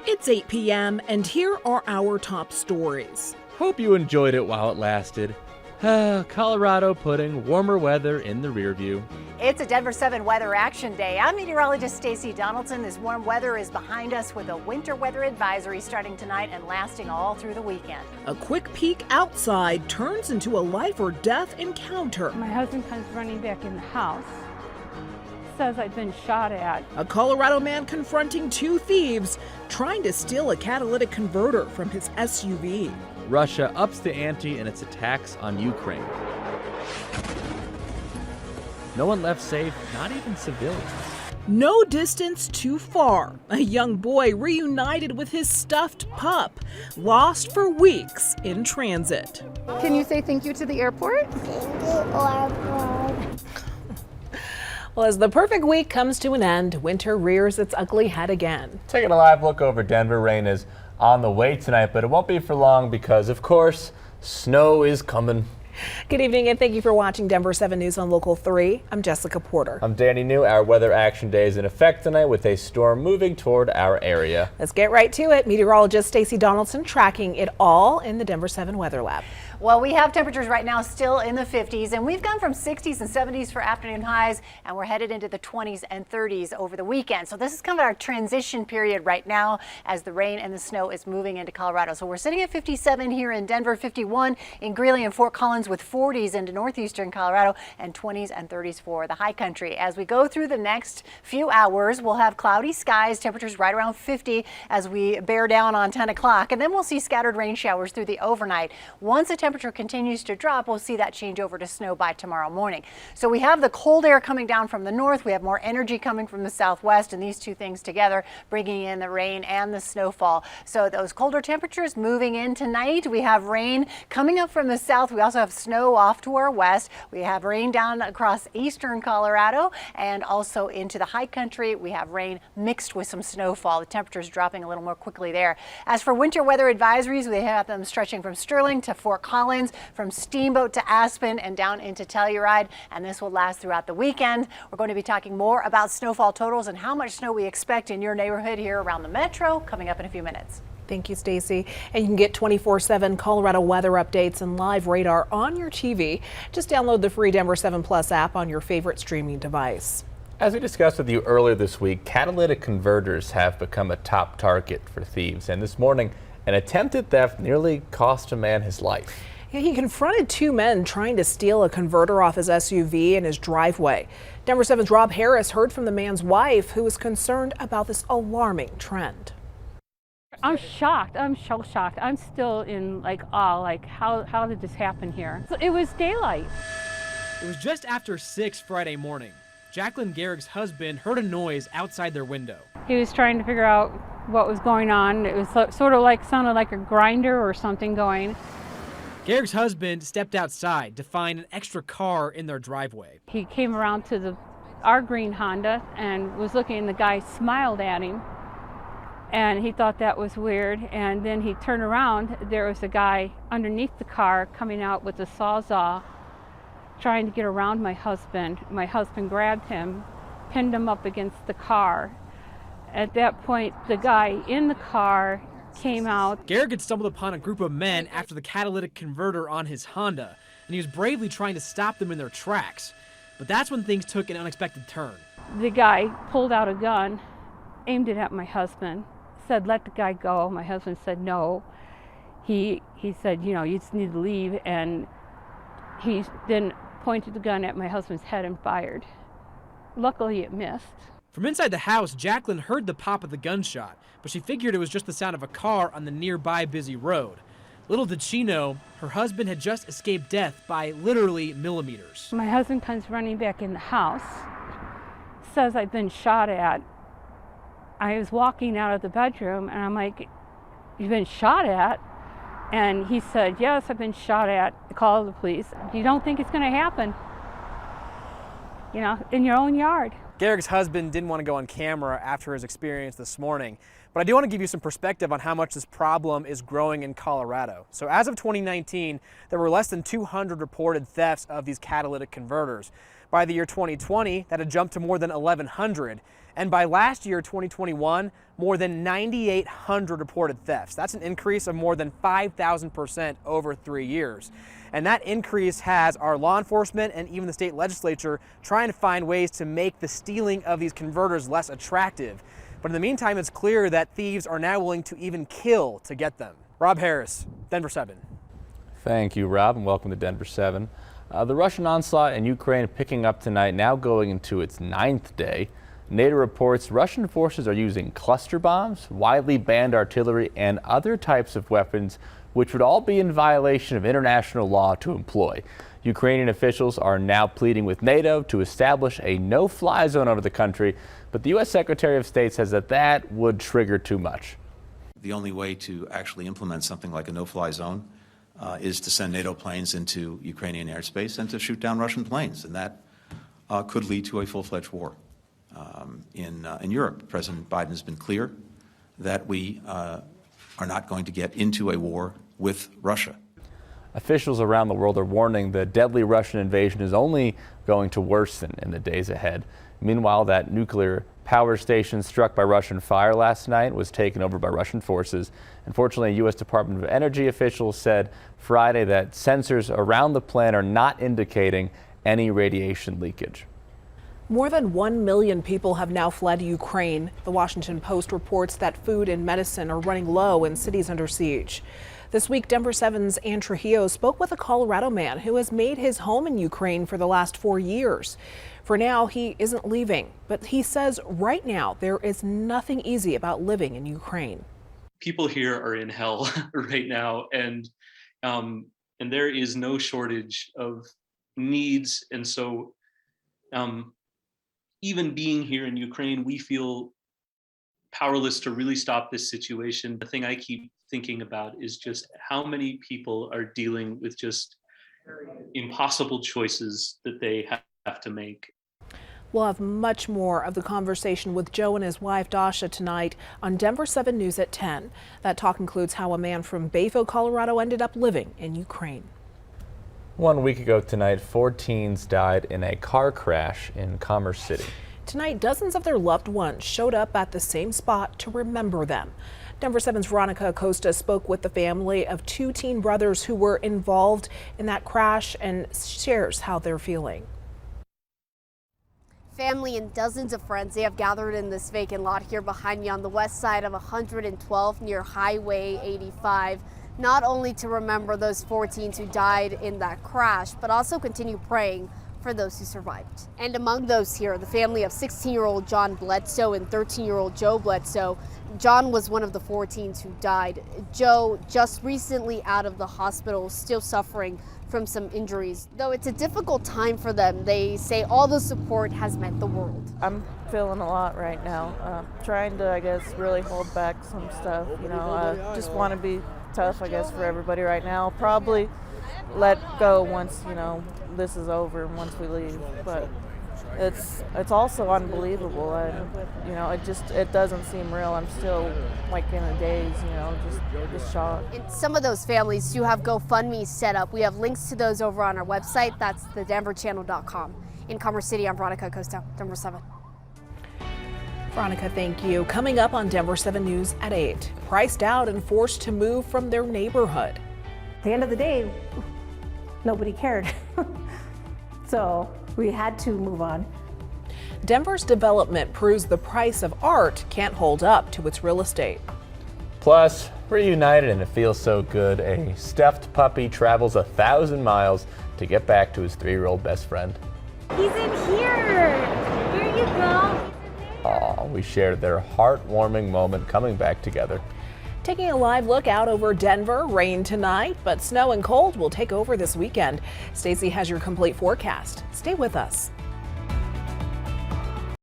It's 8 p.m. and here are our top stories. Hope you enjoyed it while it lasted. Colorado putting warmer weather in the rear view. It's a Denver 7 Weather Action Day. I'm meteorologist Stacey Donaldson. This warm weather is behind us with a winter weather advisory starting tonight and lasting all through the weekend. A quick peek outside turns into a life or death encounter. My husband comes running back in the house, says I've been shot at. A Colorado man confronting two thieves trying to steal a catalytic converter from his SUV. Russia ups the ante in its attacks on Ukraine. No one left safe, not even civilians. No distance too far. A young boy reunited with his stuffed pup, lost for weeks in transit. Can you say thank you to the airport? Thank you, airport. Well, as the perfect week comes to an end, winter rears its ugly head again. Taking a live look over Denver, rain is on the way tonight, but it won't be for long because, of course, snow is coming. Good evening and thank you for watching Denver 7 News on Local 3. I'm Jessica Porter. I'm Danny New. Our weather action day is in effect tonight with a storm moving toward our area. Let's get right to it. Meteorologist Stacey Donaldson tracking it all in the Denver 7 Weather Lab. Well, we have temperatures right now still in the 50s, and we've gone from 60s and 70s for afternoon highs, and we're headed into the 20s and 30s over the weekend. So this is kind of our transition period right now as the rain and the snow is moving into Colorado. So we're sitting at 57 here in Denver, 51 in Greeley and Fort Collins, with 40s into northeastern Colorado and 20s and 30s for the high country. As we go through the next few hours, we'll have cloudy skies, temperatures right around 50 as we bear down on 10 o'clock, and then we'll see scattered rain showers through the overnight. Once the temperature continues to drop, we'll see that change over to snow by tomorrow morning. So we have the cold air coming down from the north, we have more energy coming from the southwest, and these two things together bringing in the rain and the snowfall. So those colder temperatures moving in tonight. We have rain coming up from the south. We also have snow off to our west. We have rain down across eastern Colorado and also into the high country. We have rain mixed with some snowfall. The temperatures dropping a little more quickly there. As for winter weather advisories, we have them stretching from Sterling to Fort Collins, from Steamboat to Aspen and down into Telluride, and this will last throughout the weekend. We're going to be talking more about snowfall totals and how much snow we expect in your neighborhood here around the metro coming up in a few minutes. Thank you, Stacey. And you can get 24/7 Colorado weather updates and live radar on your TV. Just download the free Denver 7 Plus app on your favorite streaming device. As we discussed with you earlier this week, catalytic converters have become a top target for thieves, and this morning an attempted theft nearly cost a man his life. Yeah, he confronted two men trying to steal a converter off his SUV in his driveway. Denver 7's Rob Harris heard from the man's wife, who was concerned about this alarming trend. I'm shocked. I'm so shocked. I'm still in awe. How did this happen here? So it was daylight. It was just after 6 Friday morning. Jacqueline Garrick's husband heard a noise outside their window. He was trying to figure out what was going on. It was sort of sounded like a grinder or something going. Garrick's husband stepped outside to find an extra car in their driveway. He came around to our green Honda and was looking, and the guy smiled at him. And he thought that was weird, and then he turned around. There was a guy underneath the car coming out with a sawzall trying to get around my husband. My husband grabbed him, pinned him up against the car. At that point, the guy in the car came out. Garrick had stumbled upon a group of men after the catalytic converter on his Honda, and he was bravely trying to stop them in their tracks. But that's when things took an unexpected turn. The guy pulled out a gun, aimed it at my husband, said, "Let the guy go." My husband said no. He said, "You just need to leave," and he then pointed the gun at my husband's head and fired. Luckily, it missed. From inside the house, Jacqueline heard the pop of the gunshot, but she figured it was just the sound of a car on the nearby busy road. Little did she know, her husband had just escaped death by literally millimeters. My husband comes running back in the house, says I've been shot at. I was walking out of the bedroom and I'm like, "You've been shot at?" And he said, "Yes, I've been shot at. Call the police." You don't think it's going to happen, in your own yard. Garrick's husband didn't want to go on camera after his experience this morning, but I do want to give you some perspective on how much this problem is growing in Colorado. So as of 2019, there were less than 200 reported thefts of these catalytic converters. By the year 2020, that had jumped to more than 1,100. And by last year, 2021, more than 9,800 reported thefts. That's an increase of more than 5,000% over 3 years. And that increase has our law enforcement and even the state legislature trying to find ways to make the stealing of these converters less attractive. But in the meantime, it's clear that thieves are now willing to even kill to get them. Rob Harris, Denver 7. Thank you, Rob, and welcome to Denver 7. The Russian onslaught in Ukraine picking up tonight, now going into its 9th day. NATO reports Russian forces are using cluster bombs, widely banned artillery, and other types of weapons, which would all be in violation of international law to employ. Ukrainian officials are now pleading with NATO to establish a no-fly zone over the country, but the U.S. Secretary of State says that would trigger too much. The only way to actually implement something like a no-fly zone is to send NATO planes into Ukrainian airspace and to shoot down Russian planes, and that could lead to a full-fledged war. In Europe, President Biden has been clear that we are not going to get into a war with Russia. Officials around the world are warning the deadly Russian invasion is only going to worsen in the days ahead. Meanwhile, that nuclear power station struck by Russian fire last night was taken over by Russian forces. Unfortunately, U.S. Department of Energy officials said Friday that sensors around the plant are not indicating any radiation leakage. More than 1 million people have now fled Ukraine. The Washington Post reports that food and medicine are running low in cities under siege. This week, Denver 7's Ann Trujillo spoke with a Colorado man who has made his home in Ukraine for the last 4 years. For now, he isn't leaving, but he says right now there is nothing easy about living in Ukraine. People here are in hell right now, and there is no shortage of needs. And so even being here in Ukraine, we feel powerless to really stop this situation. The thing I keep thinking about is just how many people are dealing with just impossible choices that they have to make. We'll have much more of the conversation with Joe and his wife Dasha tonight on Denver 7 News at 10. That talk includes how a man from Bayville, Colorado ended up living in Ukraine. 1 week ago tonight, 4 teens died in a car crash in Commerce City. Tonight, dozens of their loved ones showed up at the same spot to remember them. Denver 7's Veronica Acosta spoke with the family of 2 teen brothers who were involved in that crash and shares how they're feeling. Family and dozens of friends, they have gathered in this vacant lot here behind me on the west side of 112 near Highway 85. Not only to remember those 4 teens who died in that crash, but also continue praying for those who survived. And among those here, the family of 16-year-old John Bledsoe and 13-year-old Joe Bledsoe. John was one of the 4 teens who died. Joe, just recently out of the hospital, still suffering from some injuries. Though it's a difficult time for them, they say all the support has meant the world. I'm feeling a lot right now. Trying to, I guess, really hold back some stuff. You know, just want to be tough, I guess, for everybody right now. Probably let go once, you know, this is over, once we leave. But it's also unbelievable, and you know, it doesn't seem real. I'm still like in a daze, you know, just shocked. And some of those families do have GoFundMe set up. We have links to those over on our website. That's thedenverchannel.com. In Commerce City, I'm Veronica Acosta, Denver 7. Veronica, thank you. Coming up on Denver 7 News at 8. Priced out and forced to move from their neighborhood. At the end of the day, nobody cared. So we had to move on. Denver's development proves the price of art can't hold up to its real estate. Plus, reunited and it feels so good. A stuffed puppy travels 1,000 miles to get back to his 3-year-old best friend. He's in here. Here you go. Aw, we shared their heartwarming moment coming back together. Taking a live look out over Denver, rain tonight, but snow and cold will take over this weekend. Stacey has your complete forecast. Stay with us.